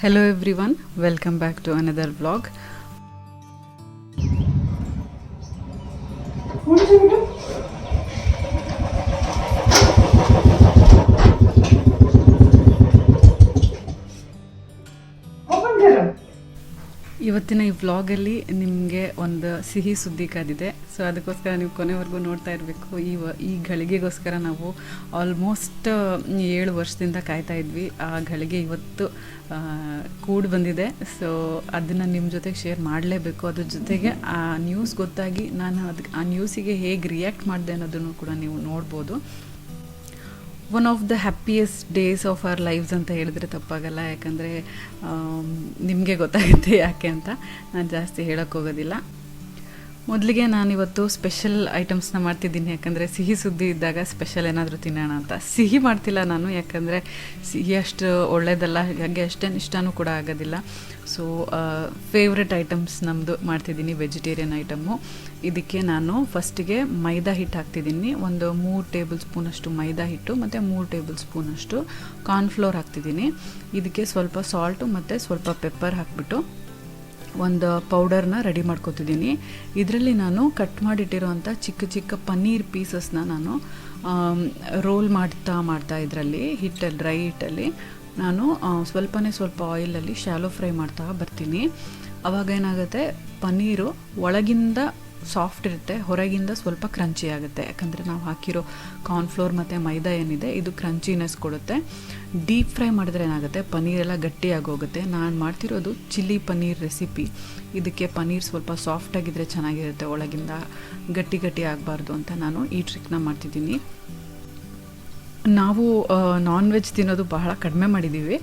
Hello everyone, welcome back to another vlog. ಇವತ್ತಿನ ಈ ವ್ಲಾಗಲ್ಲಿ ನಿಮಗೆ ಒಂದು ಸಿಹಿ ಸುದ್ದಿ ಕಾದಿದೆ. ಸೊ ಅದಕ್ಕೋಸ್ಕರ ನೀವು ಕೊನೆವರೆಗೂ ನೋಡ್ತಾ ಇರಬೇಕು. ಈ ಘಳಿಗೆಗೋಸ್ಕರ ನಾವು ಆಲ್ಮೋಸ್ಟ್ 7 ವರ್ಷದಿಂದ ಕಾಯ್ತಾ ಇದ್ವಿ. ಆ ಘಳಿಗೆ ಇವತ್ತು ಕೂಡಿ ಬಂದಿದೆ. ಸೊ ಅದನ್ನು ನಿಮ್ಮ ಜೊತೆಗೆ ಶೇರ್ ಮಾಡಲೇಬೇಕು. ಅದ್ರ ಜೊತೆಗೆ ಆ ನ್ಯೂಸ್ ಗೊತ್ತಾಗಿ ನಾನು ಆ ನ್ಯೂಸಿಗೆ ಹೇಗೆ ರಿಯಾಕ್ಟ್ ಮಾಡಿದೆ ಅನ್ನೋದನ್ನು ಕೂಡ ನೀವು ನೋಡ್ಬೋದು. One of the happiest days of our lifes ಅಂತ ಹೇಳಿದ್ರೆ ತಪ್ಪಾಗಲ್ಲ. ಯಾಕಂದರೆ ನಿಮಗೆ ಗೊತ್ತಾಗುತ್ತೆ ಯಾಕೆ ಅಂತ. ನಾನು ಜಾಸ್ತಿ ಹೇಳೋಕ್ಕೋಗೋದಿಲ್ಲ. ಮೊದಲಿಗೆ ನಾನಿವತ್ತು ಸ್ಪೆಷಲ್ ಐಟಮ್ಸ್ನ ಮಾಡ್ತಿದ್ದೀನಿ. ಯಾಕಂದರೆ ಸಿಹಿ ಸುದ್ದಿ ಇದ್ದಾಗ ಸ್ಪೆಷಲ್ ಏನಾದರೂ ತಿನ್ನೋಣ ಅಂತ. ಸಿಹಿ ಮಾಡ್ತಿಲ್ಲ ನಾನು, ಯಾಕಂದರೆ ಸಿಹಿ ಅಷ್ಟು ಒಳ್ಳೆಯದಲ್ಲ, ಹಾಗೆ ಅಷ್ಟೇನು ಇಷ್ಟನೂ ಕೂಡ ಆಗೋದಿಲ್ಲ. ಸೊ ಫೇವ್ರೆಟ್ ಐಟಮ್ಸ್ ನಮ್ಮದು ಮಾಡ್ತಿದ್ದೀನಿ, ವೆಜಿಟೇರಿಯನ್ ಐಟಮ್ಮು. ಇದಕ್ಕೆ ನಾನು ಫಸ್ಟಿಗೆ ಮೈದಾ ಹಿಟ್ಟು ಹಾಕ್ತಿದ್ದೀನಿ. ಒಂದು 3 ಟೇಬಲ್ ಸ್ಪೂನಷ್ಟು ಮೈದಾ ಹಿಟ್ಟು ಮತ್ತು 3 ಟೇಬಲ್ ಸ್ಪೂನಷ್ಟು ಕಾರ್ನ್ಫ್ಲೋರ್ ಹಾಕ್ತಿದ್ದೀನಿ. ಇದಕ್ಕೆ ಸ್ವಲ್ಪ ಸಾಲ್ಟು ಮತ್ತು ಸ್ವಲ್ಪ ಪೆಪ್ಪರ್ ಹಾಕಿಬಿಟ್ಟು ಒಂದು ಪೌಡರ್ನ ರೆಡಿ ಮಾಡ್ಕೊತಿದ್ದೀನಿ. ಇದರಲ್ಲಿ ನಾನು ಕಟ್ ಮಾಡಿಟ್ಟಿರೋವಂಥ ಚಿಕ್ಕ ಚಿಕ್ಕ ಪನ್ನೀರ್ ಪೀಸಸ್ನ ನಾನು ರೋಲ್ ಮಾಡ್ತಾ ಇದರಲ್ಲಿ ಡ್ರೈ ಹಿಟ್ಟಲ್ಲಿ ನಾನು ಸ್ವಲ್ಪ ಆಯಿಲಲ್ಲಿ ಶಾಲೋ ಫ್ರೈ ಮಾಡ್ತಾ ಬರ್ತೀನಿ. ಆವಾಗ ಏನಾಗುತ್ತೆ, ಪನ್ನೀರು ಒಳಗಿಂದ ಸಾಫ್ಟ್ ಇರುತ್ತೆ, ಹೊರಗಿಂದ ಸ್ವಲ್ಪ ಕ್ರಂಚಿ ಆಗುತ್ತೆ. ಯಾಕಂದರೆ ನಾವು ಹಾಕಿರೋ ಕಾರ್ನ್ಫ್ಲೋರ್ ಮತ್ತು ಮೈದಾ ಏನಿದೆ ಇದು ಕ್ರಂಚಿನೆಸ್ ಕೊಡುತ್ತೆ. ಡೀಪ್ ಫ್ರೈ ಮಾಡಿದ್ರೆ ಏನಾಗುತ್ತೆ, ಪನ್ನೀರೆಲ್ಲ ಗಟ್ಟಿಯಾಗೋಗುತ್ತೆ. ನಾನು ಮಾಡ್ತಿರೋದು ಚಿಲ್ಲಿ ಪನ್ನೀರ್ ರೆಸಿಪಿ. ಇದಕ್ಕೆ ಪನ್ನೀರ್ ಸ್ವಲ್ಪ ಸಾಫ್ಟಾಗಿದ್ದರೆ ಚೆನ್ನಾಗಿರುತ್ತೆ, ಒಳಗಿಂದ ಗಟ್ಟಿ ಆಗಬಾರ್ದು ಅಂತ ನಾನು ಈ ಟ್ರಿಕ್ನ ಮಾಡ್ತಿದ್ದೀನಿ. ನಾವು ನಾನ್ ವೆಜ್ ತಿನ್ನೋದು ಬಹಳ ಕಡಿಮೆ ಮಾಡಿದ್ದೀವಿ.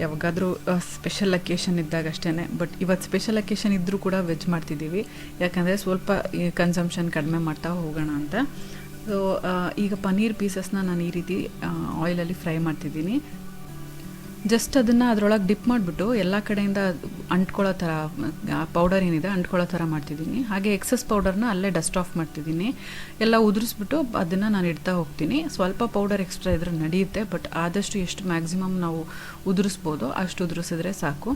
ಯಾವಾಗಾದರೂ ಸ್ಪೆಷಲ್ ಅಕೇಶನ್ ಇದ್ದಾಗ ಅಷ್ಟೇ. ಬಟ್ ಇವತ್ತು ಸ್ಪೆಷಲ್ ಅಕೇಶನ್ ಇದ್ದರೂ ಕೂಡ ವೆಜ್ ಮಾಡ್ತಿದ್ದೀವಿ, ಯಾಕಂದರೆ ಸ್ವಲ್ಪ ಕನ್ಸಂಪ್ಷನ್ ಕಡಿಮೆ ಮಾಡ್ತಾ ಹೋಗೋಣ ಅಂತ. ಸೊ ಈಗ ಪನ್ನೀರ್ ಪೀಸಸ್ನ ನಾನು ಈ ರೀತಿ ಆಯಿಲಲ್ಲಿ ಫ್ರೈ ಮಾಡ್ತಿದ್ದೀನಿ. ಜಸ್ಟ್ ಅದನ್ನು ಅದರೊಳಗೆ ಡಿಪ್ ಮಾಡಿಬಿಟ್ಟು ಎಲ್ಲ ಕಡೆಯಿಂದ ಅಂಟ್ಕೊಳ್ಳೋ ಥರ, ಪೌಡರ್ ಏನಿದೆ ಅಂಟ್ಕೊಳ್ಳೋ ಥರ ಮಾಡ್ತಿದ್ದೀನಿ. ಹಾಗೆ ಎಕ್ಸಸ್ ಪೌಡರ್ನ ಅಲ್ಲೇ ಡಸ್ಟ್ ಆಫ್ ಮಾಡ್ತಿದ್ದೀನಿ. ಎಲ್ಲ ಉದುರಿಸ್ಬಿಟ್ಟು ಅದನ್ನು ನಾನು ಇಡ್ತಾ ಹೋಗ್ತೀನಿ. ಸ್ವಲ್ಪ ಪೌಡರ್ ಎಕ್ಸ್ಟ್ರಾ ಇದ್ರೆ ನಡೆಯುತ್ತೆ, ಬಟ್ ಆದಷ್ಟು ಎಷ್ಟು ಮ್ಯಾಕ್ಸಿಮಮ್ ನಾವು ಉದುರಿಸ್ಬೋದು ಅಷ್ಟು ಉದುರಿಸಿದ್ರೆ ಸಾಕು.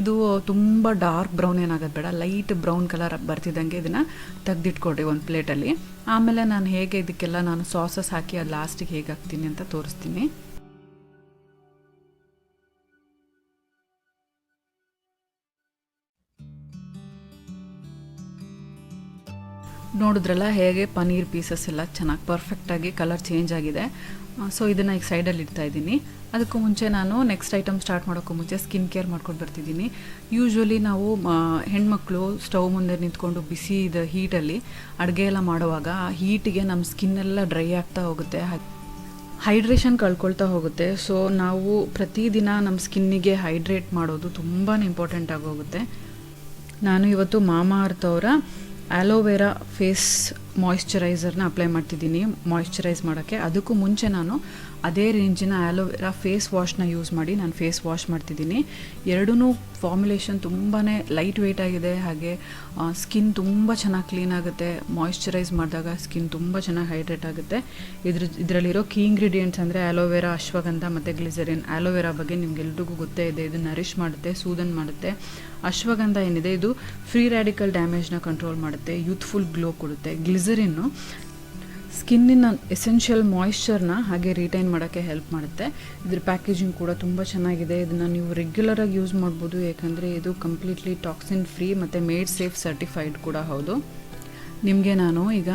ಇದು ತುಂಬ ಡಾರ್ಕ್ ಬ್ರೌನ್ ಏನಾಗೋದು ಬೇಡ, ಲೈಟ್ ಬ್ರೌನ್ ಕಲರ್ ಬರ್ತಿದ್ದಂಗೆ ಇದನ್ನು ತೆಗೆದಿಟ್ಕೊಡ್ರಿ ಒಂದು ಪ್ಲೇಟಲ್ಲಿ. ಆಮೇಲೆ ನಾನು ಹೇಗೆ ಇದಕ್ಕೆಲ್ಲ ನಾನು ಸಾಸಸ್ ಹಾಕಿ ಅದು ಲಾಸ್ಟಿಗೆ ಹೇಗೆ ಹಾಕ್ತೀನಿ ಅಂತ ತೋರಿಸ್ತೀನಿ. ನೋಡಿದ್ರಲ್ಲ ಹೇಗೆ ಪನ್ನೀರ್ ಪೀಸಸ್ ಎಲ್ಲ ಚೆನ್ನಾಗಿ ಪರ್ಫೆಕ್ಟಾಗಿ ಕಲರ್ ಚೇಂಜ್ ಆಗಿದೆ. ಸೊ ಇದನ್ನು ಈಗ ಸೈಡಲ್ಲಿ ಇಡ್ತಾ ಇದ್ದೀನಿ. ಅದಕ್ಕೂ ಮುಂಚೆ ನಾನು ನೆಕ್ಸ್ಟ್ ಐಟಮ್ ಸ್ಟಾರ್ಟ್ ಮಾಡೋಕ್ಕೂ ಮುಂಚೆ ಸ್ಕಿನ್ ಕೇರ್ ಮಾಡ್ಕೊಂಡು ಬರ್ತಿದ್ದೀನಿ. ಯೂಶ್ವಲಿ ನಾವು ಹೆಣ್ಮಕ್ಳು ಸ್ಟವ್ ಮುಂದೆ ನಿಂತ್ಕೊಂಡು ಬಿಸಿ ಹೀಟಲ್ಲಿ ಅಡುಗೆ ಎಲ್ಲ ಮಾಡುವಾಗ ಆ ಹೀಟಿಗೆ ನಮ್ಮ ಸ್ಕಿನ್ನೆಲ್ಲ ಡ್ರೈ ಆಗ್ತಾ ಹೋಗುತ್ತೆ, ಹೈಡ್ರೇಷನ್ ಕಳ್ಕೊಳ್ತಾ ಹೋಗುತ್ತೆ. ಸೊ ನಾವು ಪ್ರತಿದಿನ ನಮ್ಮ ಸ್ಕಿನ್ನಿಗೆ ಹೈಡ್ರೇಟ್ ಮಾಡೋದು ತುಂಬಾ ಇಂಪಾರ್ಟೆಂಟ್ ಆಗೋಗುತ್ತೆ. ನಾನು ಇವತ್ತು ಮಾಮಾಅರ್ತ್ ಅವರ ಆಲೋವೆರಾ ಫೇಸ್ ಮಾಯಿಶ್ಚರೈಸರ್ನ ಅಪ್ಲೈ ಮಾಡ್ತಿದ್ದೀನಿ ಮಾಯಿಶ್ಚರೈಸ್ ಮಾಡೋಕ್ಕೆ. ಅದಕ್ಕೂ ಮುಂಚೆ ನಾನು ಅದೇ ರೇಂಜಿನ ಆಲೋವೆರಾ ಫೇಸ್ ವಾಶ್ನ ಯೂಸ್ ಮಾಡಿ ನಾನು ಫೇಸ್ ವಾಶ್ ಮಾಡ್ತಿದ್ದೀನಿ. ಎರಡೂ ಫಾರ್ಮುಲೇಷನ್ ತುಂಬಾ ಲೈಟ್ ವೆಯ್ಟ್ ಆಗಿದೆ, ಹಾಗೆ ಸ್ಕಿನ್ ತುಂಬ ಚೆನ್ನಾಗಿ ಕ್ಲೀನ್ ಆಗುತ್ತೆ. ಮಾಯಿಶ್ಚರೈಸ್ ಮಾಡಿದಾಗ ಸ್ಕಿನ್ ತುಂಬ ಚೆನ್ನಾಗಿ ಹೈಡ್ರೇಟ್ ಆಗುತ್ತೆ. ಇದರಲ್ಲಿರೋ ಕೀ ಇಂಗ್ರೀಡಿಯೆಂಟ್ಸ್ ಅಂದರೆ ಆಲೋವೆರಾ, ಅಶ್ವಗಂಧ ಮತ್ತು ಗ್ಲಿಸರಿನ್. ಆಲೋವೆರಾ ಬಗ್ಗೆ ನಿಮ್ಗೆಲ್ರಿಗೂ ಗೊತ್ತೇ ಇದೆ, ಇದು ನರಿಷ್ ಮಾಡುತ್ತೆ, ಸೂದನ್ ಮಾಡುತ್ತೆ. ಅಶ್ವಗಂಧ ಏನಿದೆ ಇದು ಫ್ರೀ ರ್ಯಾಡಿಕಲ್ ಡ್ಯಾಮೇಜ್ನ ಕಂಟ್ರೋಲ್ ಮಾಡುತ್ತೆ, ಯೂತ್ಫುಲ್ ಗ್ಲೋ ಕೊಡುತ್ತೆ. ಗ್ಲಿಸರಿನ್ನು ಸ್ಕಿನ್ನಿನ ಎಸೆನ್ಷಿಯಲ್ ಮಾಯಿಶ್ಚರ್ನ ಹಾಗೆ ರಿಟೈನ್ ಮಾಡೋಕ್ಕೆ ಹೆಲ್ಪ್ ಮಾಡುತ್ತೆ. ಇದ್ರ ಪ್ಯಾಕೇಜಿಂಗ್ ಕೂಡ ತುಂಬ ಚೆನ್ನಾಗಿದೆ. ಇದನ್ನು ನೀವು ರೆಗ್ಯುಲರಾಗಿ ಯೂಸ್ ಮಾಡ್ಬೋದು, ಯಾಕಂದರೆ ಇದು ಕಂಪ್ಲೀಟ್ಲಿ ಟಾಕ್ಸಿನ್ ಫ್ರೀ ಮತ್ತು ಮೇಡ್ ಸೇಫ್ ಸರ್ಟಿಫೈಡ್ ಕೂಡ ಹೌದು. ನಿಮಗೆ ನಾನು ಈಗ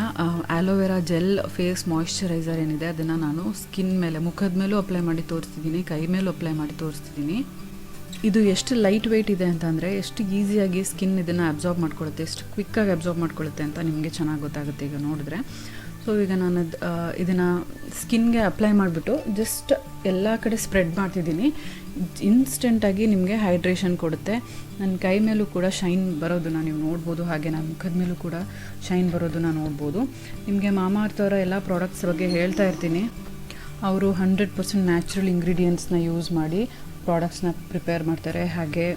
ಆಲೋವೆರಾ ಜೆಲ್ ಫೇಸ್ ಮಾಯಿಶ್ಚರೈಸರ್ ಏನಿದೆ ಅದನ್ನು ನಾನು ಸ್ಕಿನ್ ಮೇಲೆ, ಮುಖದ ಮೇಲೂ ಅಪ್ಲೈ ಮಾಡಿ ತೋರಿಸ್ತಿದ್ದೀನಿ, ಕೈ ಮೇಲೂ ಅಪ್ಲೈ ಮಾಡಿ ತೋರಿಸ್ತಿದ್ದೀನಿ. ಇದು ಎಷ್ಟು ಲೈಟ್ ವೆಯ್ಟ್ ಇದೆ ಅಂತಂದರೆ ಎಷ್ಟು ಈಸಿಯಾಗಿ ಸ್ಕಿನ್ ಇದನ್ನು ಅಬ್ಸಾರ್ಬ್ ಮಾಡ್ಕೊಳ್ಳುತ್ತೆ, ಎಷ್ಟು ಕ್ವಿಕ್ಕಾಗಿ ಅಬ್ಸಾರ್ಬ್ ಮಾಡ್ಕೊಳ್ಳುತ್ತೆ ಅಂತ ನಿಮಗೆ ಚೆನ್ನಾಗಿ ಗೊತ್ತಾಗುತ್ತೆ ಈಗ ನೋಡಿದ್ರೆ. ಸೊ ಈಗ ನಾನು ಇದನ್ನು ಸ್ಕಿನ್ಗೆ ಅಪ್ಲೈ ಮಾಡಿಬಿಟ್ಟು ಜಸ್ಟ್ ಎಲ್ಲ ಕಡೆ ಸ್ಪ್ರೆಡ್ ಮಾಡ್ತಿದ್ದೀನಿ. ಇನ್ಸ್ಟೆಂಟಾಗಿ ನಿಮಗೆ ಹೈಡ್ರೇಷನ್ ಕೊಡುತ್ತೆ. ನನ್ನ ಕೈ ಮೇಲೂ ಕೂಡ ಶೈನ್ ಬರೋದನ್ನು ನೀವು ನೋಡ್ಬೋದು, ಹಾಗೆ ನನ್ನ ಮುಖದ ಮೇಲೂ ಕೂಡ ಶೈನ್ ಬರೋದನ್ನು ನೋಡ್ಬೋದು. ನಿಮಗೆ ಮಾಮಾಅರ್ತ್ ಅವರ ಎಲ್ಲ ಪ್ರಾಡಕ್ಟ್ಸ್ ಬಗ್ಗೆ ಹೇಳ್ತಾ ಇರ್ತೀನಿ. ಅವರು 100% ನ್ಯಾಚುರಲ್ ಇಂಗ್ರೀಡಿಯೆಂಟ್ಸ್ನ ಯೂಸ್ ಮಾಡಿ ಪ್ರಾಡಕ್ಟ್ಸ್ನ ಪ್ರಿಪೇರ್ ಮಾಡ್ತಾರೆ, ಹಾಗೆ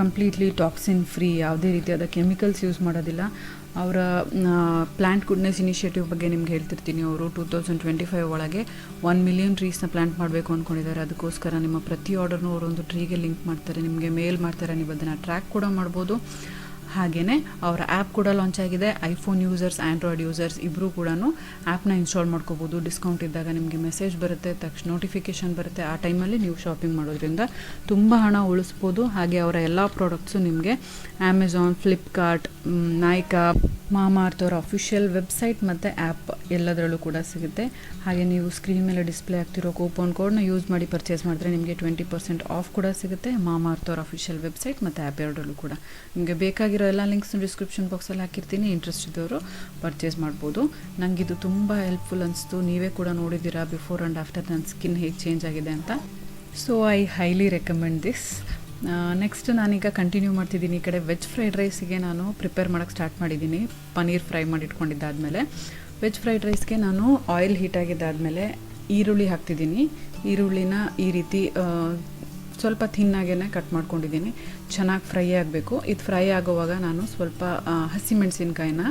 ಕಂಪ್ಲೀಟ್ಲಿ ಟಾಕ್ಸಿನ್ ಫ್ರೀ, ಯಾವುದೇ ರೀತಿಯಾದ ಕೆಮಿಕಲ್ಸ್ ಯೂಸ್ ಮಾಡೋದಿಲ್ಲ. ಅವರ ಪ್ಲ್ಯಾಂಟ್ ಗುಡ್ನೆಸ್ ಇನಿಷಿಯೇಟಿವ್ ಬಗ್ಗೆ ನಿಮ್ಗೆ ಹೇಳ್ತಿರ್ತೀನಿ. ಅವರು 2025 ಒಳಗೆ 1 ಮಿಲಿಯನ್ ಟ್ರೀಸ್ನ ಪ್ಲ್ಯಾಂಟ್ ಮಾಡಬೇಕು ಅಂದ್ಕೊಂಡಿದ್ದಾರೆ. ಅದಕ್ಕೋಸ್ಕರ ನಿಮ್ಮ ಪ್ರತಿ ಆರ್ಡರ್ನೂ ಅವರೊಂದು ಟ್ರೀಗೆ ಲಿಂಕ್ ಮಾಡ್ತಾರೆ, ನಿಮಗೆ ಮೇಲ್ ಮಾಡ್ತಾರೆ, ನೀವು ಅದನ್ನು ಟ್ರ್ಯಾಕ್ ಕೂಡ ಮಾಡ್ಬೋದು. ಹಾಗೆಯೇ ಅವರ ಆ್ಯಪ್ ಕೂಡ ಲಾಂಚ್ ಆಗಿದೆ. ಐಫೋನ್ ಯೂಸರ್ಸ್, ಆ್ಯಂಡ್ರಾಯ್ಡ್ ಯೂಸರ್ಸ್ ಇಬ್ಬರೂ ಕೂಡ ಆ್ಯಪ್ನ ಇನ್ಸ್ಟಾಲ್ ಮಾಡ್ಕೋಬೋದು. ಡಿಸ್ಕೌಂಟ್ ಇದ್ದಾಗ ನಿಮಗೆ ಮೆಸೇಜ್ ಬರುತ್ತೆ, ತಕ್ಷಣ ನೋಟಿಫಿಕೇಷನ್ ಬರುತ್ತೆ. ಆ ಟೈಮಲ್ಲಿ ನೀವು ಶಾಪಿಂಗ್ ಮಾಡೋದ್ರಿಂದ ತುಂಬ ಹಣ ಉಳಿಸ್ಬೋದು. ಹಾಗೆ ಅವರ ಎಲ್ಲ ಪ್ರಾಡಕ್ಟ್ಸು ನಿಮಗೆ ಅಮೆಝಾನ್, ಫ್ಲಿಪ್ಕಾರ್ಟ್, ನಾಯ್ಕಾ, ಮಾಮಾಅರ್ತ್ ಅವರ ಅಫಿಷಿಯಲ್ ವೆಬ್ಸೈಟ್ ಮತ್ತು ಆ್ಯಪ್ ಎಲ್ಲದರಲ್ಲೂ ಕೂಡ ಸಿಗುತ್ತೆ. ಹಾಗೆ ನೀವು ಸ್ಕ್ರೀನ್ ಮೇಲೆ ಡಿಸ್ಪ್ಲೇ ಆಗ್ತಿರೋ ಕೂಪನ್ ಕೋಡ್ನ ಯೂಸ್ ಮಾಡಿ ಪರ್ಚೇಸ್ ಮಾಡಿದ್ರೆ ನಿಮಗೆ 20% ಆಫ್ ಕೂಡ ಸಿಗುತ್ತೆ. ಮಾಮಾಅರ್ತ್ ಅವರ ಅಫಿಷಿಯಲ್ ವೆಬ್ಸೈಟ್ ಮತ್ತು ಆ್ಯಪ್ ಎರಡರಲ್ಲೂ ಕೂಡ. ನಿಮಗೆ ಬೇಕಾಗಿರೋ ಎಲ್ಲ ಲಿಂಕ್ಸ್ನ ಡಿಸ್ಕ್ರಿಪ್ಷನ್ ಬಾಕ್ಸಲ್ಲಿ ಹಾಕಿರ್ತೀನಿ. ಇಂಟ್ರೆಸ್ಟ್ ಇದ್ದವರು ಪರ್ಚೇಸ್ ಮಾಡ್ಬೋದು. ನನಗಿದು ತುಂಬ ಹೆಲ್ಪ್ಫುಲ್ ಅನಿಸ್ತು. ನೀವೇ ಕೂಡ ನೋಡಿದ್ದೀರಾ ಬಿಫೋರ್ ಆ್ಯಂಡ್ ಆಫ್ಟರ್ ನನ್ನ ಸ್ಕಿನ್ ಹೇಗೆ ಚೇಂಜ್ ಆಗಿದೆ ಅಂತ. So I highly recommend this. Next ನಾನೀಗ ಕಂಟಿನ್ಯೂ ಮಾಡ್ತಿದ್ದೀನಿ. ಈ ಕಡೆ ವೆಜ್ ಫ್ರೈಡ್ ರೈಸಿಗೆ ನಾನು ಪ್ರಿಪೇರ್ ಮಾಡೋಕ್ಕೆ ಸ್ಟಾರ್ಟ್ ಮಾಡಿದ್ದೀನಿ. ಪನ್ನೀರ್ ಫ್ರೈ ಮಾಡಿ ಇಟ್ಕೊಂಡಿದ್ದಾದಮೇಲೆ ವೆಜ್ ಫ್ರೈಡ್ ರೈಸ್ಗೆ ನಾನು ಆಯಿಲ್ ಹೀಟ್ ಆಗಿದ್ದಾದಮೇಲೆ ಈರುಳ್ಳಿ ಹಾಕ್ತಿದ್ದೀನಿ. ಈರುಳ್ಳಿನ ಈ ರೀತಿ ಸ್ವಲ್ಪ ಥಿನ್ನಾಗೇ ಕಟ್ ಮಾಡ್ಕೊಂಡಿದ್ದೀನಿ. ಚೆನ್ನಾಗಿ ಫ್ರೈ ಆಗಬೇಕು. ಇದು ಫ್ರೈ ಆಗೋವಾಗ ನಾನು ಸ್ವಲ್ಪ ಹಸಿಮೆಣಸಿನ್ಕಾಯಿನ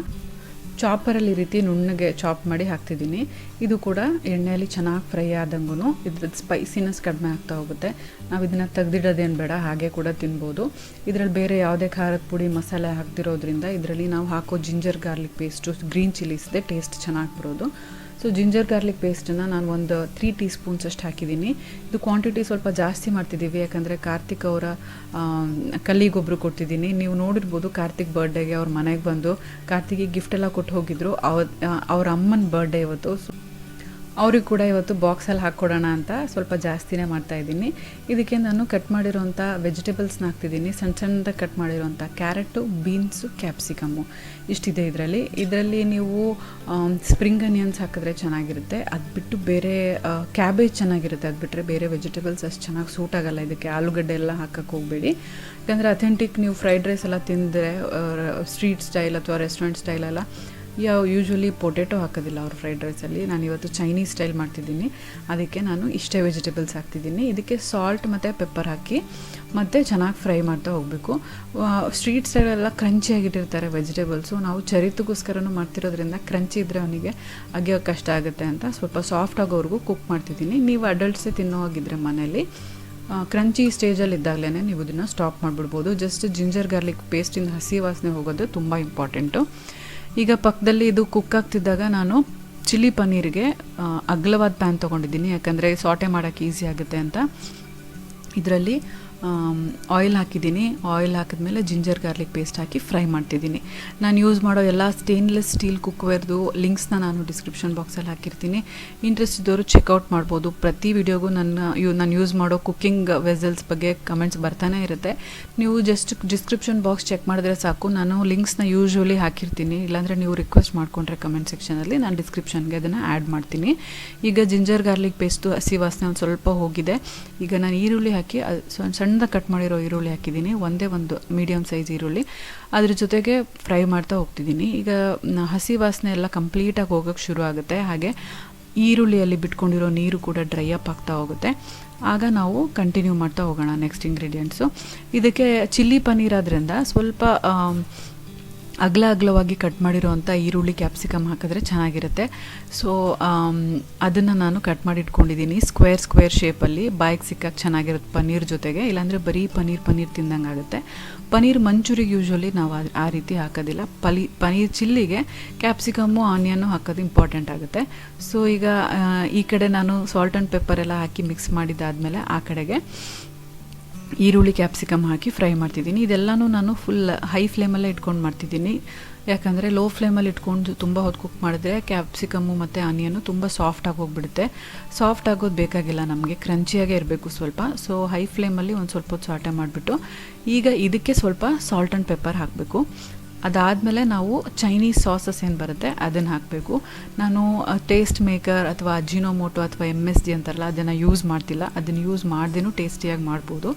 ಚಾಪರಲ್ಲಿ ಈ ರೀತಿ ನುಣ್ಣಗೆ ಚಾಪ್ ಮಾಡಿ ಹಾಕ್ತಿದ್ದೀನಿ. ಇದು ಕೂಡ ಎಣ್ಣೆಯಲ್ಲಿ ಚೆನ್ನಾಗಿ ಫ್ರೈ ಆದಂಗೂ ಇದ್ರದ್ದು ಸ್ಪೈಸಿನೆಸ್ ಕಡಿಮೆ ಆಗ್ತಾ ಹೋಗುತ್ತೆ. ನಾವು ಇದನ್ನು ತೆಗೆದಿಡೋದೇನು ಬೇಡ, ಹಾಗೆ ಕೂಡ ತಿನ್ಬೋದು. ಇದರಲ್ಲಿ ಬೇರೆ ಯಾವುದೇ ಖಾರದ ಪುಡಿ ಮಸಾಲೆ ಹಾಕ್ತಿರೋದ್ರಿಂದ ಇದರಲ್ಲಿ ನಾವು ಹಾಕೋ ಜಿಂಜರ್ ಗಾರ್ಲಿಕ್ ಪೇಸ್ಟು, ಗ್ರೀನ್ ಚಿಲ್ಲೀಸ್ದೆ ಟೇಸ್ಟ್ ಚೆನ್ನಾಗಿ ಬರೋದು. ಸೊ ಜಿಂಜರ್ ಗಾರ್ಲಿಕ್ ಪೇಸ್ಟನ್ನು ನಾನು ಒಂದು 3 ಟೀ ಸ್ಪೂನ್ಸ್ ಅಷ್ಟು ಹಾಕಿದ್ದೀನಿ. ಇದು ಕ್ವಾಂಟಿಟಿ ಸ್ವಲ್ಪ ಜಾಸ್ತಿ ಮಾಡ್ತಿದ್ದೀವಿ, ಯಾಕಂದರೆ ಕಾರ್ತಿಕ್ ಅವರ ಕಲ್ಲಿಗೊಬ್ಬರು ಕೊಟ್ಟಿದ್ದೀನಿ. ನೀವು ನೋಡಿರ್ಬೋದು, ಕಾರ್ತಿಕ್ ಬರ್ಡೇಗೆ ಅವ್ರ ಮನೆಗೆ ಬಂದು ಕಾರ್ತಿಕಿಗೆ ಗಿಫ್ಟ್ ಎಲ್ಲ ಕೊಟ್ಟು ಹೋಗಿದ್ರು. ಅವ್ರ ಅಮ್ಮನ ಬರ್ಡೇ ಇವತ್ತು. ಅವ್ರಿಗೆ ಕೂಡ ಇವತ್ತು ಬಾಕ್ಸಲ್ಲಿ ಹಾಕ್ಕೊಡೋಣ ಅಂತ ಸ್ವಲ್ಪ ಜಾಸ್ತಿನೇ ಮಾಡ್ತಾಯಿದ್ದೀನಿ. ಇದಕ್ಕೆ ನಾನು ಕಟ್ ಮಾಡಿರೋಂಥ ವೆಜಿಟೇಬಲ್ಸ್ನ ಹಾಕ್ತಿದ್ದೀನಿ. ಸಣ್ಣ ಸಣ್ಣದಾಗಿ ಕಟ್ ಮಾಡಿರೋಂಥ ಕ್ಯಾರೆಟು, ಬೀನ್ಸು, ಕ್ಯಾಪ್ಸಿಕಮ್ಮು ಇಷ್ಟಿದೆ ಇದರಲ್ಲಿ ನೀವು ಸ್ಪ್ರಿಂಗ್ ಅನಿಯನ್ಸ್ ಹಾಕಿದ್ರೆ ಚೆನ್ನಾಗಿರುತ್ತೆ. ಅದು ಬಿಟ್ಟು ಬೇರೆ ಕ್ಯಾಬೇಜ್ ಚೆನ್ನಾಗಿರುತ್ತೆ. ಅದು ಬಿಟ್ಟರೆ ಬೇರೆ ವೆಜಿಟೇಬಲ್ಸ್ ಅಷ್ಟು ಚೆನ್ನಾಗಿ ಸೂಟ್ ಆಗೋಲ್ಲ ಇದಕ್ಕೆ. ಆಲೂಗಡ್ಡೆ ಎಲ್ಲ ಹಾಕಕ್ಕೆ ಹೋಗಬೇಡಿ, ಯಾಕಂದರೆ ಅಥೆಂಟಿಕ್ ನೀವು ಫ್ರೈಡ್ ರೈಸ್ ಎಲ್ಲ ತಿಂದರೆ ಸ್ಟ್ರೀಟ್ ಸ್ಟೈಲ್ ಅಥವಾ ರೆಸ್ಟೋರೆಂಟ್ ಸ್ಟೈಲೆಲ್ಲ ಯೂಶ್ವಲಿ ಪೊಟೆಟೊ ಹಾಕೋದಿಲ್ಲ ಅವ್ರ ಫ್ರೈಡ್ ರೈಸಲ್ಲಿ. ನಾನು ಇವತ್ತು ಚೈನೀಸ್ ಸ್ಟೈಲ್ ಮಾಡ್ತಿದ್ದೀನಿ, ಅದಕ್ಕೆ ನಾನು ಇಷ್ಟೇ ವೆಜಿಟೇಬಲ್ಸ್ ಹಾಕ್ತಿದ್ದೀನಿ. ಇದಕ್ಕೆ ಸಾಲ್ಟ್ ಮತ್ತು ಪೆಪ್ಪರ್ ಹಾಕಿ ಮತ್ತು ಚೆನ್ನಾಗಿ ಫ್ರೈ ಮಾಡ್ತಾ ಹೋಗಬೇಕು. ಸ್ಟ್ರೀಟ್ ಸ್ಟೈಲೆಲ್ಲ ಕ್ರಂಚಿಯಾಗಿಟ್ಟಿರ್ತಾರೆ ವೆಜಿಟೇಬಲ್ಸು. ನಾವು ಚರಿತಗೋಸ್ಕರನೂ ಮಾಡ್ತಿರೋದ್ರಿಂದ ಕ್ರಂಚಿ ಇದ್ದರೆ ಅವನಿಗೆ ಅಗಿಯೋಕ್ಕೆ ಕಷ್ಟ ಆಗುತ್ತೆ ಅಂತ ಸ್ವಲ್ಪ ಸಾಫ್ಟ್ ಆಗೋವರೆಗೂ ಕುಕ್ ಮಾಡ್ತಿದ್ದೀನಿ. ನೀವು ಅಡಲ್ಟ್ಸೇ ತಿನ್ನೋ ಹಾಗಿದ್ರೆ ಮನೇಲಿ ಕ್ರಂಚಿ ಸ್ಟೇಜಲ್ಲಿ ಇದ್ದಾಗಲೇ ನೀವು ಇದನ್ನು ಸ್ಟಾಪ್ ಮಾಡಿಬಿಡ್ಬೋದು. ಜಸ್ಟ್ ಜಿಂಜರ್ ಗಾರ್ಲಿಕ್ ಪೇಸ್ಟಿಂದ ಹಸಿ ವಾಸನೆ ಹೋಗೋದು ತುಂಬ ಇಂಪಾರ್ಟೆಂಟು. ಈಗ ಪಕ್ಕದಲ್ಲಿ ಇದು ಕುಕ್ ಆಗ್ತಿದ್ದಾಗ ನಾನು ಚಿಲ್ಲಿ ಪನ್ನೀರಿಗೆ ಅಗಲವಾದ ಪ್ಯಾನ್ ತೊಗೊಂಡಿದ್ದೀನಿ, ಯಾಕಂದರೆ ಸಾಟೆ ಮಾಡೋಕ್ಕೆ ಈಸಿ ಆಗುತ್ತೆ ಅಂತ. ಇದರಲ್ಲಿ ಆಯಿಲ್ ಹಾಕಿದ್ದೀನಿ. ಆಯಿಲ್ ಹಾಕಿದ್ಮೇಲೆ ಜಿಂಜರ್ ಗಾರ್ಲಿಕ್ ಪೇಸ್ಟ್ ಹಾಕಿ ಫ್ರೈ ಮಾಡ್ತಿದ್ದೀನಿ. ನಾನು ಯೂಸ್ ಮಾಡೋ ಎಲ್ಲ ಸ್ಟೇನ್ಲೆಸ್ ಸ್ಟೀಲ್ ಕುಕ್ವೇರ್ದು ಲಿಂಕ್ಸ್ನ ನಾನು ಡಿಸ್ಕ್ರಿಪ್ಷನ್ ಬಾಕ್ಸಲ್ಲಿ ಹಾಕಿರ್ತೀನಿ. ಇಂಟ್ರೆಸ್ಟ್ ಇದ್ದವರು ಚೆಕ್ಔಟ್ ಮಾಡ್ಬೋದು. ಪ್ರತಿ ವಿಡಿಯೋಗೂ ನಾನು ಯೂಸ್ ಮಾಡೋ ಕುಕ್ಕಿಂಗ್ ವೆಸಲ್ಸ್ ಬಗ್ಗೆ ಕಮೆಂಟ್ಸ್ ಬರ್ತಾನೆ ಇರುತ್ತೆ. ನೀವು ಜಸ್ಟ್ ಡಿಸ್ಕ್ರಿಪ್ಷನ್ ಬಾಕ್ಸ್ ಚೆಕ್ ಮಾಡಿದ್ರೆ ಸಾಕು. ನಾನು ಲಿಂಕ್ಸ್ನ ಯೂಶ್ವಲಿ ಹಾಕಿರ್ತೀನಿ, ಇಲ್ಲಾಂದರೆ ನೀವು ರಿಕ್ವೆಸ್ಟ್ ಮಾಡಿಕೊಂಡ್ರೆ ಕಮೆಂಟ್ ಸೆಕ್ಷನಲ್ಲಿ ನಾನು ಡಿಸ್ಕ್ರಿಪ್ಷನ್ಗೆ ಅದನ್ನು ಆ್ಯಡ್ ಮಾಡ್ತೀನಿ. ಈಗ ಜಿಂಜರ್ ಗಾರ್ಲಿಕ್ ಪೇಸ್ಟು ಹಸಿ ವಾಸನೆ ಒಂದು ಸ್ವಲ್ಪ ಹೋಗಿದೆ. ಈಗ ನಾನು ಈರುಳ್ಳಿ ಹಾಕಿ ಸಣ್ಣದಾಗಿ ಕಟ್ ಮಾಡಿರೋ ಈರುಳ್ಳಿ ಹಾಕಿದ್ದೀನಿ. ಒಂದೇ ಒಂದು ಮೀಡಿಯಮ್ ಸೈಜ್ ಈರುಳ್ಳಿ, ಅದ್ರ ಜೊತೆಗೆ ಫ್ರೈ ಮಾಡ್ತಾ ಹೋಗ್ತಿದ್ದೀನಿ. ಈಗ ಹಸಿ ವಾಸನೆ ಎಲ್ಲ ಕಂಪ್ಲೀಟಾಗಿ ಹೋಗೋಕ್ಕೆ ಶುರು ಆಗುತ್ತೆ. ಹಾಗೆ ಈರುಳ್ಳಿಯಲ್ಲಿ ಬಿಟ್ಕೊಂಡಿರೋ ನೀರು ಕೂಡ ಡ್ರೈ ಅಪ್ ಆಗ್ತಾ ಹೋಗುತ್ತೆ. ಆಗ ನಾವು ಕಂಟಿನ್ಯೂ ಮಾಡ್ತಾ ಹೋಗೋಣ ನೆಕ್ಸ್ಟ್ ಇಂಗ್ರೀಡಿಯೆಂಟ್ಸು. ಇದಕ್ಕೆ ಚಿಲ್ಲಿ ಪನ್ನೀರ್ ಆದ್ದರಿಂದ ಸ್ವಲ್ಪ ಅಗಲವಾಗಿ ಕಟ್ ಮಾಡಿರೋವಂಥ ಈರುಳ್ಳಿ, ಕ್ಯಾಪ್ಸಿಕಮ್ ಹಾಕಿದ್ರೆ ಚೆನ್ನಾಗಿರುತ್ತೆ. ಸೊ ಅದನ್ನು ನಾನು ಕಟ್ ಮಾಡಿ ಇಟ್ಕೊಂಡಿದ್ದೀನಿ ಸ್ಕ್ವೇರ್ ಶೇಪಲ್ಲಿ. ಬಾಯಿಗೆ ಸಿಕ್ಕಕ್ಕೆ ಚೆನ್ನಾಗಿರುತ್ತೆ ಪನ್ನೀರ್ ಜೊತೆಗೆ, ಇಲ್ಲಾಂದರೆ ಬರೀ ಪನ್ನೀರ್ ತಿಂದಂಗೆ ಆಗುತ್ತೆ. ಪನ್ನೀರ್ ಮಂಚೂರಿಗೆ ಯೂಶ್ವಲಿ ನಾವು ಆ ರೀತಿ ಹಾಕೋದಿಲ್ಲ. ಪನ್ನೀರ್ ಚಿಲ್ಲಿಗೆ ಕ್ಯಾಪ್ಸಿಕಮ್ಮು, ಆನಿಯನ್ನು ಹಾಕೋದು ಇಂಪಾರ್ಟೆಂಟ್ ಆಗುತ್ತೆ. ಸೊ ಈಗ ಈ ಕಡೆ ನಾನು ಸಾಲ್ಟ್ ಆ್ಯಂಡ್ ಪೆಪ್ಪರ್ ಎಲ್ಲ ಹಾಕಿ ಮಿಕ್ಸ್ ಮಾಡಿದ್ದಾದಮೇಲೆ ಆ ಕಡೆಗೆ ಈರುಳ್ಳಿ, ಕ್ಯಾಪ್ಸಿಕಮ್ ಹಾಕಿ ಫ್ರೈ ಮಾಡ್ತಿದ್ದೀನಿ. ಇದೆಲ್ಲನೂ ನಾನು ಫುಲ್ ಹೈ ಫ್ಲೇಮಲ್ಲೇ ಇಟ್ಕೊಂಡು ಮಾಡ್ತಿದ್ದೀನಿ, ಯಾಕಂದರೆ ಲೋ ಫ್ಲೇಮಲ್ಲಿ ಇಟ್ಕೊಂಡು ತುಂಬ ಹೊತ್ತು ಕುಕ್ ಮಾಡಿದ್ರೆ ಕ್ಯಾಪ್ಸಿಕಮ್ಮು ಮತ್ತು ಆನಿಯನ್ನು ತುಂಬ ಸಾಫ್ಟಾಗಿ ಹೋಗಿಬಿಡುತ್ತೆ. ಸಾಫ್ಟ್ ಆಗೋದು ಬೇಕಾಗಿಲ್ಲ ನಮಗೆ, ಕ್ರಂಚಿಯಾಗೇ ಇರಬೇಕು ಸ್ವಲ್ಪ. ಸೊ ಹೈ ಫ್ಲೇಮಲ್ಲಿ ಒಂದು ಸ್ವಲ್ಪ ಹೊತ್ತು ಸಾಟೆ ಮಾಡಿಬಿಟ್ಟು ಈಗ ಇದಕ್ಕೆ ಸ್ವಲ್ಪ ಸಾಲ್ಟ್ ಆ್ಯಂಡ್ ಪೆಪ್ಪರ್ ಹಾಕಬೇಕು. ಅದಾದಮೇಲೆ ನಾವು ಚೈನೀಸ್ ಸಾಸಸ್ ಏನು ಬರುತ್ತೆ ಅದನ್ನು ಹಾಕಬೇಕು. ನಾನು ಟೇಸ್ಟ್ ಮೇಕರ್ ಅಥವಾ ಅಜಿನೋಮೋಟೊ ಅಥವಾ MSG ಅಂತಾರಲ್ಲ ಅದನ್ನು ಯೂಸ್ ಮಾಡ್ತಿಲ್ಲ. ಅದನ್ನು ಯೂಸ್ ಮಾಡ್ದೇನೂ ಟೇಸ್ಟಿಯಾಗಿ ಮಾಡ್ಬೋದು.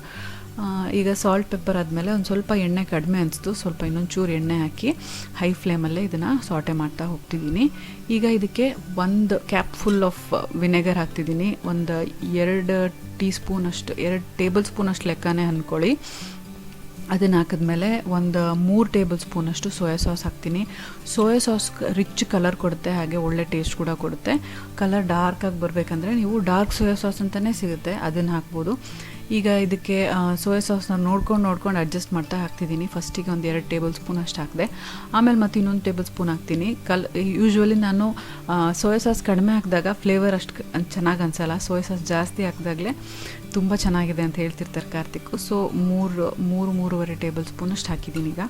ಈಗ ಸಾಲ್ಟ್ ಪೆಪ್ಪರ್ ಆದಮೇಲೆ ಒಂದು ಸ್ವಲ್ಪ ಎಣ್ಣೆ ಕಡಿಮೆ ಅನಿಸ್ತು, ಸ್ವಲ್ಪ ಇನ್ನೊಂದು ಚೂರು ಎಣ್ಣೆ ಹಾಕಿ ಹೈ ಫ್ಲೇಮಲ್ಲೇ ಇದನ್ನು ಸಾಟೆ ಮಾಡ್ತಾ ಹೋಗ್ತಿದ್ದೀನಿ. ಈಗ ಇದಕ್ಕೆ 1 ಕ್ಯಾಪ್ ಫುಲ್ ಆಫ್ ವಿನೆಗರ್ ಹಾಕ್ತಿದ್ದೀನಿ. ಒಂದು 2 ಟೇಬಲ್ ಸ್ಪೂನ್ ಅಷ್ಟು ಲೆಕ್ಕನೇ ಅಂದ್ಕೊಳ್ಳಿ. ಅದನ್ನು ಹಾಕಿದ್ಮೇಲೆ ಒಂದು 3 ಟೇಬಲ್ ಸ್ಪೂನಷ್ಟು ಸೋಯಾ ಸಾಸ್ ಹಾಕ್ತೀನಿ. ಸೋಯಾ ಸಾಸ್ ರಿಚ್ ಕಲರ್ ಕೊಡುತ್ತೆ, ಹಾಗೆ ಒಳ್ಳೆ ಟೇಸ್ಟ್ ಕೂಡ ಕೊಡುತ್ತೆ. ಕಲರ್ ಡಾರ್ಕಾಗಿ ಬರಬೇಕಂದ್ರೆ ನೀವು ಡಾರ್ಕ್ ಸೋಯಾ ಸಾಸ್ ಅಂತಲೇ ಸಿಗುತ್ತೆ, ಅದನ್ನು ಹಾಕ್ಬೋದು. ಈಗ ಇದಕ್ಕೆ ಸೋಯಾ ಸಾಸ್ನ ನೋಡ್ಕೊಂಡು ಅಡ್ಜಸ್ಟ್ ಮಾಡ್ತಾ ಹಾಕ್ತಿದ್ದೀನಿ. ಫಸ್ಟಿಗೆ ಒಂದು 2 ಟೇಬಲ್ ಸ್ಪೂನ್ ಅಷ್ಟು ಹಾಕಿದೆ, ಆಮೇಲೆ ಮತ್ತೆ ಇನ್ನೊಂದು ಟೇಬಲ್ ಸ್ಪೂನ್ ಹಾಕ್ತೀನಿ. ಯೂಶ್ವಲಿ ನಾನು ಸೋಯಾ ಸಾಸ್ ಕಡಿಮೆ ಹಾಕಿದಾಗ ಫ್ಲೇವರ್ ಅಷ್ಟು ಚೆನ್ನಾಗಿ ಅನಿಸಲ್ಲ, ಸೋಯಾ ಸಾಸ್ ಜಾಸ್ತಿ ಹಾಕಿದಾಗಲೇ ತುಂಬ ಚೆನ್ನಾಗಿದೆ ಅಂತ ಹೇಳ್ತಿರ್ತಾರೆ ಕಾರ್ತಿಕ್. ಸೊ 3-3.5 ಟೇಬಲ್ ಸ್ಪೂನ್ ಅಷ್ಟು ಹಾಕಿದ್ದೀನಿ. ಈಗ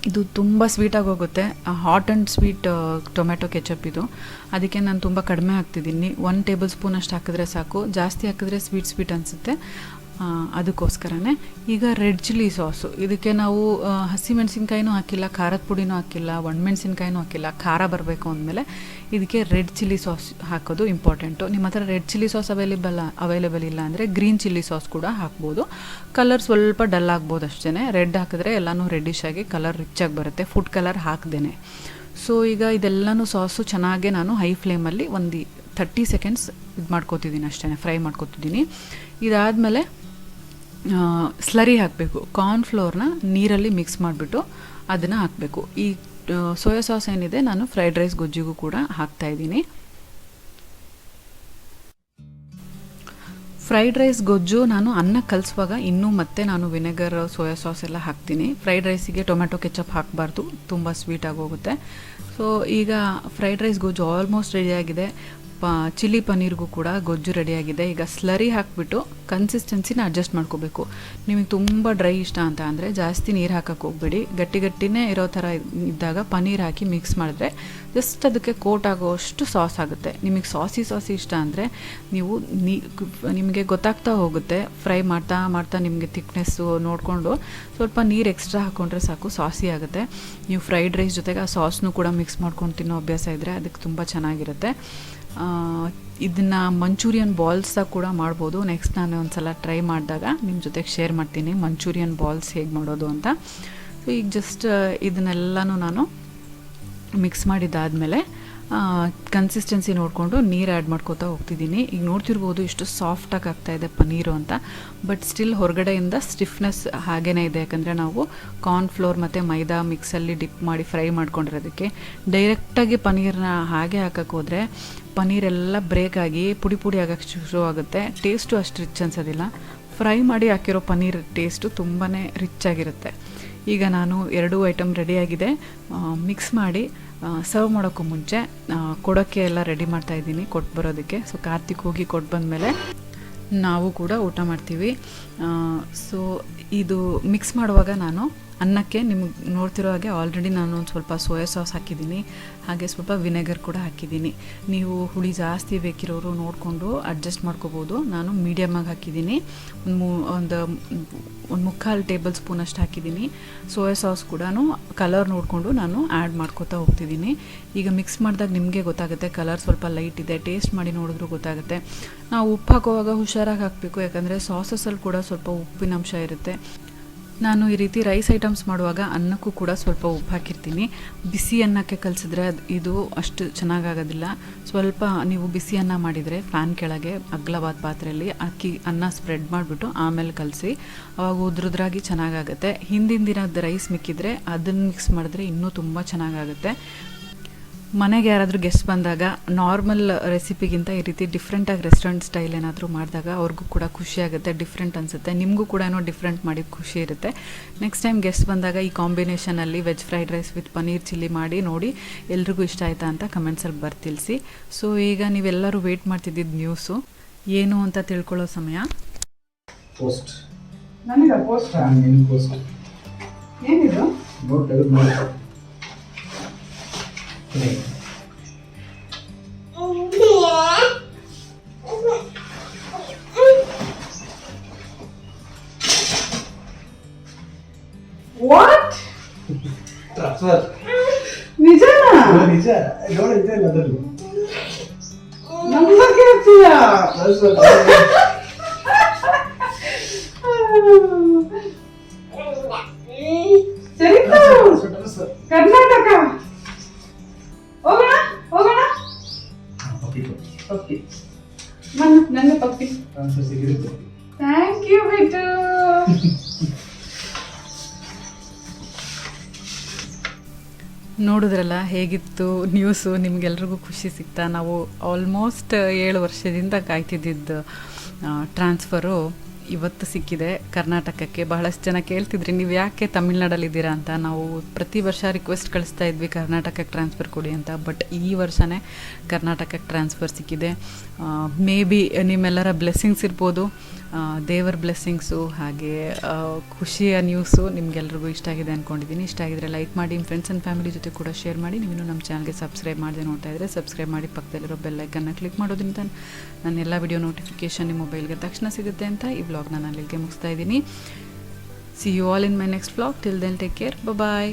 ಇದು ತುಂಬ ಸ್ವೀಟಾಗಿ ಹೋಗುತ್ತೆ, hot and sweet tomato ketchup ಇದು, ಅದಕ್ಕೆ ನಾನು ತುಂಬ ಕಡಿಮೆ ಹಾಕ್ತಿದ್ದೀನಿ. 1 ಟೇಬಲ್ ಸ್ಪೂನ್ ಅಷ್ಟು ಹಾಕಿದ್ರೆ ಸಾಕು, ಜಾಸ್ತಿ ಹಾಕಿದ್ರೆ ಸ್ವೀಟ್ ಅನಿಸುತ್ತೆ, ಅದಕ್ಕೋಸ್ಕರನೇ. ಈಗ ರೆಡ್ ಚಿಲ್ಲಿ ಸಾಸು, ಇದಕ್ಕೆ ನಾವು ಹಸಿಮೆಣಸಿನ್ಕಾಯಿನೂ ಹಾಕಿಲ್ಲ, ಖಾರದ ಪುಡಿನೂ ಹಾಕಿಲ್ಲ, ಒಣಮೆಣಸಿನ್ಕಾಯಿನೂ ಹಾಕಿಲ್ಲ. ಖಾರ ಬರಬೇಕು ಅಂದಮೇಲೆ ಇದಕ್ಕೆ ರೆಡ್ ಚಿಲ್ಲಿ ಸಾಸ್ ಹಾಕೋದು ಇಂಪಾರ್ಟೆಂಟು. ನಿಮ್ಮ ಹತ್ರ ರೆಡ್ ಚಿಲ್ಲಿ ಸಾಸ್ ಅವೈಲೇಬಲ್ ಇಲ್ಲ ಅಂದರೆ ಗ್ರೀನ್ ಚಿಲ್ಲಿ ಸಾಸ್ ಕೂಡ ಹಾಕ್ಬೋದು. ಕಲರ್ ಸ್ವಲ್ಪ ಡಲ್ ಆಗ್ಬೋದು ಅಷ್ಟೇ, ರೆಡ್ ಹಾಕಿದ್ರೆ ಎಲ್ಲನೂ ರೆಡ್ಡಿಶ್ ಆಗಿ ಕಲರ್ ರಿಚಾಗಿ ಬರುತ್ತೆ, ಫುಡ್ ಕಲರ್ ಹಾಕ್ದೇನೆ. ಸೊ ಈಗ ಇದೆಲ್ಲನೂ ಸಾಸು ಚೆನ್ನಾಗೆ ನಾನು ಹೈ ಫ್ಲೇಮಲ್ಲಿ ಒಂದು 30 ಸೆಕೆಂಡ್ಸ್ ಇದು ಮಾಡ್ಕೋತಿದ್ದೀನಿ ಅಷ್ಟೇ, ಫ್ರೈ ಮಾಡ್ಕೋತಿದ್ದೀನಿ. ಇದಾದಮೇಲೆ ಸ್ಲರಿ ಹಾಕಬೇಕು. ಕಾರ್ನ್ಫ್ಲೋರ್ನ ನೀರಲ್ಲಿ ಮಿಕ್ಸ್ ಮಾಡಿಬಿಟ್ಟು ಅದನ್ನು ಹಾಕಬೇಕು. ಈ ಸೋಯಾ ಸಾಸ್ ಏನಿದೆ ನಾನು ಫ್ರೈಡ್ ರೈಸ್ ಗೊಜ್ಜಿಗೂ ಕೂಡ ಹಾಕ್ತಾಯಿದ್ದೀನಿ. ಫ್ರೈಡ್ ರೈಸ್ ಗೊಜ್ಜು ನಾನು ಅನ್ನ ಕಲಿಸುವಾಗ ಇನ್ನೂ ಮತ್ತೆ ನಾನು ವಿನೆಗರ್ ಸೋಯಾ ಸಾಸ್ ಎಲ್ಲ ಹಾಕ್ತೀನಿ. ಫ್ರೈಡ್ ರೈಸಿಗೆ ಟೊಮೆಟೊ ಕೆಚಪ್ ಹಾಕಬಾರ್ದು, ತುಂಬ ಸ್ವೀಟಾಗಿ ಹೋಗುತ್ತೆ. ಸೊ ಈಗ ಫ್ರೈಡ್ ರೈಸ್ ಗೊಜ್ಜು ಆಲ್ಮೋಸ್ಟ್ ರೆಡಿಯಾಗಿದೆ. ಚಿಲ್ಲಿ ಪನ್ನೀರ್ಗೂ ಕೂಡ ಗೊಜ್ಜು ರೆಡಿಯಾಗಿದೆ. ಈಗ ಸ್ಲರಿ ಹಾಕಿಬಿಟ್ಟು ಕನ್ಸಿಸ್ಟೆನ್ಸಿನ ಅಡ್ಜಸ್ಟ್ ಮಾಡ್ಕೋಬೇಕು. ನಿಮಗೆ ತುಂಬ ಡ್ರೈ ಇಷ್ಟ ಅಂತ ಅಂದರೆ ಜಾಸ್ತಿ ನೀರು ಹಾಕಕ್ಕೆ ಹೋಗ್ಬೇಡಿ, ಗಟ್ಟಿನೇ ಇರೋ ಥರ ಇದ್ದಾಗ ಪನ್ನೀರ್ ಹಾಕಿ ಮಿಕ್ಸ್ ಮಾಡಿದ್ರೆ ಜಸ್ಟ್ ಅದಕ್ಕೆ ಕೋಟ್ ಆಗೋಷ್ಟು ಸಾಸ್ ಆಗುತ್ತೆ. ನಿಮಗೆ ಸಾಸಿ ಇಷ್ಟ ಅಂದರೆ ನೀವು ನಿಮಗೆ ಗೊತ್ತಾಗ್ತಾ ಹೋಗುತ್ತೆ, ಫ್ರೈ ಮಾಡ್ತಾ ನಿಮಗೆ ಥಿಕ್ನೆಸ್ಸು ನೋಡಿಕೊಂಡು ಸ್ವಲ್ಪ ನೀರು ಎಕ್ಸ್ಟ್ರಾ ಹಾಕ್ಕೊಂಡ್ರೆ ಸಾಕು, ಸಾಸಿ ಆಗುತ್ತೆ. ನೀವು ಫ್ರೈಡ್ ರೈಸ್ ಜೊತೆಗೆ ಆ ಸಾಸ್ನೂ ಕೂಡ ಮಿಕ್ಸ್ ಮಾಡ್ಕೊಂಡು ತಿನ್ನೋ ಅಭ್ಯಾಸ ಇದ್ದರೆ ಅದಕ್ಕೆ ತುಂಬ ಚೆನ್ನಾಗಿರುತ್ತೆ. ಇದನ್ನು ಮಂಚೂರಿಯನ್ ಬಾಲ್ಸ ಕೂಡ ಮಾಡ್ಬೋದು. ನೆಕ್ಸ್ಟ್ ನಾನು ಒಂದು ಸಲ ಟ್ರೈ ಮಾಡಿದಾಗ ನಿಮ್ಮ ಜೊತೆಗೆ ಶೇರ್ ಮಾಡ್ತೀನಿ ಮಂಚೂರಿಯನ್ ಬಾಲ್ಸ್ ಹೇಗೆ ಮಾಡೋದು ಅಂತ. ಸೊ ಈಗ ಜಸ್ಟ್ ಇದನ್ನೆಲ್ಲನೂ ನಾನು ಮಿಕ್ಸ್ ಮಾಡಿದ್ದಾದಮೇಲೆ ಕನ್ಸಿಸ್ಟೆನ್ಸಿ ನೋಡಿಕೊಂಡು ನೀರು ಆ್ಯಡ್ ಮಾಡ್ಕೋತಾ ಹೋಗ್ತಿದ್ದೀನಿ. ಈಗ ನೋಡ್ತಿರ್ಬೋದು ಎಷ್ಟು ಸಾಫ್ಟಾಗಿ ಆಗ್ತಾಯಿದೆ ಪನ್ನೀರು ಅಂತ, ಬಟ್ ಸ್ಟಿಲ್ ಹೊರಗಡೆಯಿಂದ ಸ್ಟಿಫ್ನೆಸ್ ಹಾಗೇ ಇದೆ, ಯಾಕಂದರೆ ನಾವು ಕಾರ್ನ್ಫ್ಲೋರ್ ಮತ್ತು ಮೈದಾ ಮಿಕ್ಸಲ್ಲಿ ಡಿಪ್ ಮಾಡಿ ಫ್ರೈ ಮಾಡ್ಕೊಂಡಿರೋದಕ್ಕೆ. ಡೈರೆಕ್ಟಾಗಿ ಪನ್ನೀರನ್ನ ಹಾಗೆ ಹಾಕಕ್ಕೆ ಹೋದರೆ ಪನ್ನೀರೆಲ್ಲ ಬ್ರೇಕ್ ಆಗಿ ಪುಡಿ ಆಗೋಕ್ಕೆ ಶುರು ಆಗುತ್ತೆ, ಟೇಸ್ಟು ಅಷ್ಟು ರಿಚ್ ಅನ್ಸೋದಿಲ್ಲ. ಫ್ರೈ ಮಾಡಿ ಹಾಕಿರೋ ಪನ್ನೀರ್ ಟೇಸ್ಟು ತುಂಬಾ ರಿಚ್ ಆಗಿರುತ್ತೆ. ಈಗ ನಾನು 2 ಐಟಮ್ ರೆಡಿಯಾಗಿದೆ, ಮಿಕ್ಸ್ ಮಾಡಿ ಸರ್ವ್ ಮಾಡೋಕ್ಕೂ ಮುಂಚೆ ಕೊಡೋಕ್ಕೆ ಎಲ್ಲ ರೆಡಿ ಮಾಡ್ತಾಯಿದ್ದೀನಿ, ಕೊಟ್ಟು ಬರೋದಕ್ಕೆ. ಸೊ ಕಾರ್ತಿಕ್ ಹೋಗಿ ಕೊಟ್ಟು ಬಂದಮೇಲೆ ನಾವು ಕೂಡ ಊಟ ಮಾಡ್ತೀವಿ. ಸೊ ಇದು ಮಿಕ್ಸ್ ಮಾಡುವಾಗ ನಾನು ಅನ್ನಕ್ಕೆ ನಿಮ್ಗೆ ನೋಡ್ತಿರೋ ಹಾಗೆ ಆಲ್ರೆಡಿ ನಾನು ಒಂದು ಸ್ವಲ್ಪ ಸೋಯಾ ಸಾಸ್ ಹಾಕಿದ್ದೀನಿ, ಹಾಗೆ ಸ್ವಲ್ಪ ವಿನೆಗರ್ ಕೂಡ ಹಾಕಿದ್ದೀನಿ. ನೀವು ಹುಳಿ ಜಾಸ್ತಿ ಬೇಕಿರೋರು ನೋಡಿಕೊಂಡು ಅಡ್ಜಸ್ಟ್ ಮಾಡ್ಕೋಬೋದು. ನಾನು ಮೀಡಿಯಮಾಗಿ ಹಾಕಿದ್ದೀನಿ, ಒಂದು 3/4 ಟೇಬಲ್ ಸ್ಪೂನ್ ಅಷ್ಟು ಹಾಕಿದ್ದೀನಿ. ಸೋಯಾ ಸಾಸ್ ಕೂಡ ಕಲರ್ ನೋಡಿಕೊಂಡು ನಾನು ಆ್ಯಡ್ ಮಾಡ್ಕೋತಾ ಹೋಗ್ತಿದ್ದೀನಿ. ಈಗ ಮಿಕ್ಸ್ ಮಾಡಿದಾಗ ನಿಮಗೆ ಗೊತ್ತಾಗುತ್ತೆ ಕಲರ್ ಸ್ವಲ್ಪ ಲೈಟ್ ಇದೆ, ಟೇಸ್ಟ್ ಮಾಡಿ ನೋಡಿದ್ರೂ ಗೊತ್ತಾಗುತ್ತೆ. ನಾವು ಉಪ್ಪು ಹಾಕುವಾಗ ಹುಷಾರಾಗಿ ಹಾಕಬೇಕು, ಯಾಕಂದರೆ ಸಾಸಸಲ್ಲಿ ಕೂಡ ಸ್ವಲ್ಪ ಉಪ್ಪಿನಂಶ ಇರುತ್ತೆ. ನಾನು ಈ ರೀತಿ ರೈಸ್ ಐಟಮ್ಸ್ ಮಾಡುವಾಗ ಅನ್ನಕ್ಕೂ ಕೂಡ ಸ್ವಲ್ಪ ಉಪ್ಪು ಹಾಕಿರ್ತೀನಿ. ಬಿಸಿ ಅನ್ನಕ್ಕೆ ಕಲಿಸಿದ್ರೆ ಇದು ಅಷ್ಟು ಚೆನ್ನಾಗಾಗೋದಿಲ್ಲ. ಸ್ವಲ್ಪ ನೀವು ಬಿಸಿ ಅನ್ನ ಮಾಡಿದರೆ ಫ್ಯಾನ್ ಕೆಳಗೆ ಅಗಲವಾದ ಪಾತ್ರೆಯಲ್ಲಿ ಅನ್ನ ಸ್ಪ್ರೆಡ್ ಮಾಡಿಬಿಟ್ಟು ಆಮೇಲೆ ಕಲಸಿ, ಅವಾಗ ಉದ್ರುದ್ರಾಗಿ ಚೆನ್ನಾಗಾಗುತ್ತೆ. ಹಿಂದಿನ ದಿನದ ರೈಸ್ ಮಿಕ್ಕಿದ್ರೆ ಅದನ್ನು ಮಿಕ್ಸ್ ಮಾಡಿದ್ರೆ ಇನ್ನೂ ತುಂಬ ಚೆನ್ನಾಗಾಗುತ್ತೆ. ಮನೆಗೆ ಯಾರಾದರೂ ಗೆಸ್ಟ್ ಬಂದಾಗ ನಾರ್ಮಲ್ ರೆಸಿಪಿಗಿಂತ ಈ ರೀತಿ ಡಿಫ್ರೆಂಟಾಗಿ ರೆಸ್ಟೋರೆಂಟ್ ಸ್ಟೈಲ್ ಏನಾದರೂ ಮಾಡಿದಾಗ ಅವ್ರಿಗೂ ಕೂಡ ಖುಷಿಯಾಗುತ್ತೆ, ಡಿಫ್ರೆಂಟ್ ಅನಿಸುತ್ತೆ. ನಿಮಗೂ ಕೂಡ ಡಿಫ್ರೆಂಟ್ ಮಾಡಿ ಖುಷಿ ಇರುತ್ತೆ. ನೆಕ್ಸ್ಟ್ ಟೈಮ್ ಗೆಸ್ಟ್ ಬಂದಾಗ ಈ ಕಾಂಬಿನೇಷನಲ್ಲಿ veg fried rice with paneer chilli ಮಾಡಿ ನೋಡಿ, ಎಲ್ರಿಗೂ ಇಷ್ಟ ಆಯಿತಾ ಅಂತ ಕಮೆಂಟ್ಸಲ್ಲಿ ಬರ್ತಿಳಿಸಿ. ಸೊ ಈಗ ನೀವೆಲ್ಲರೂ ವೆಯ್ಟ್ ಮಾಡ್ತಿದ್ದಿದ್ದು ನ್ಯೂಸು ಏನು ಅಂತ ತಿಳ್ಕೊಳ್ಳೋ ಸಮಯ. ಪೋಸ್ಟ್ ನನಗೆ ಪೋಸ್ಟ್ ಏನಿದು? ವಾಟ್? ಟ್ರಾನ್ಸ್ಫರ್ ನಿಜನಾ? ನಿಜ ನೋಡಿದ್ದೆ ಇಲ್ಲ ಅದನ್ನು ನಂಬಕ್ಕೆ ಆಗ್ತಿಲ್ಲ. ಕರ್ನಾಟಕ ಹೋಗೋಣ ಹೋಗೋಣ. ಪಪ್ಪಿ ನನ್ನ ಪಪ್ಪಿ. ಥ್ಯಾಂಕ್ ಯು ಬಿಟ್ಟು. ನೋಡಿದ್ರಲ್ಲ ಹೇಗಿತ್ತು ನ್ಯೂಸು, ನಿಮಗೆಲ್ರಿಗೂ ಖುಷಿ ಸಿಗ್ತಾ? ನಾವು ಆಲ್ಮೋಸ್ಟ್ 7 ವರ್ಷದಿಂದ ಕಾಯ್ತಿದ್ದಿದ್ದು ಟ್ರಾನ್ಸ್ಫರು ಇವತ್ತು ಸಿಕ್ಕಿದೆ ಕರ್ನಾಟಕಕ್ಕೆ. ಬಹಳಷ್ಟು ಜನ ಕೇಳ್ತಿದ್ರಿ ನೀವು ಯಾಕೆ ತಮಿಳ್ನಾಡಲ್ಲಿದ್ದೀರಾ ಅಂತ. ನಾವು ಪ್ರತಿ ವರ್ಷ ರಿಕ್ವೆಸ್ಟ್ ಕಳಿಸ್ತಾ ಇದ್ವಿ ಕರ್ನಾಟಕಕ್ಕೆ ಟ್ರಾನ್ಸ್ಫರ್ ಕೊಡಿ ಅಂತ, ಬಟ್ ಈ ವರ್ಷವೇ ಕರ್ನಾಟಕಕ್ಕೆ ಟ್ರಾನ್ಸ್ಫರ್ ಸಿಕ್ಕಿದೆ. ಮೇ ಬಿ ನಿಮ್ಮೆಲ್ಲರ ಬ್ಲೆಸ್ಸಿಂಗ್ಸ್ ಇರ್ಬೋದು, ದೇವರ ಬ್ಲೆಸ್ಸಿಂಗ್ಸು, ಹಾಗೆ ಖುಷಿಯ ನ್ಯೂಸು ನಿಮಗೆಲ್ರಿಗೂ ಇಷ್ಟ ಆಗಿದೆ ಅಂದ್ಕೊಂಡಿದ್ದೀನಿ. ಇಷ್ಟ ಆಗಿದ್ರೆ ಲೈಕ್ ಮಾಡಿ, ನಿಮ್ಮ ಫ್ರೆಂಡ್ಸ್ ಆ್ಯಂಡ್ ಫ್ಯಾಮಿಲಿ ಜೊತೆ ಕೂಡ ಶೇರ್ ಮಾಡಿ. ನೀವಿನ್ನೂ ನಮ್ಮ ಚಾನಲ್ಗೆ ಸಬ್ಸ್ಕ್ರೈಬ್ ಮಾಡದೆ ನೋಡ್ತಾ ಇದ್ದರೆ ಸಬ್ಸ್ಕ್ರೈಬ್ ಮಾಡಿ, ಪಕ್ಕದಲ್ಲಿರೋ ಬೆಲ್ಲೈಕನ್ನು ಕ್ಲಿಕ್ ಮಾಡೋದ್ರಿಂದ ನನ್ನ ಎಲ್ಲ ವಿಡಿಯೋ ನೋಟಿಫಿಕೇಷನ್ ನಿಮ್ಮ ಮೊಬೈಲ್ಗೆ ತಕ್ಷಣ ಸಿಗುತ್ತೆ ಅಂತ ಈ ವ್ಲಾಗ್ನ ನಾನು ಇಲ್ಲಿಗೆ ಮುಗಿಸ್ತಾ ಇದ್ದೀನಿ. See you all in my next vlog. Till then take care, bye.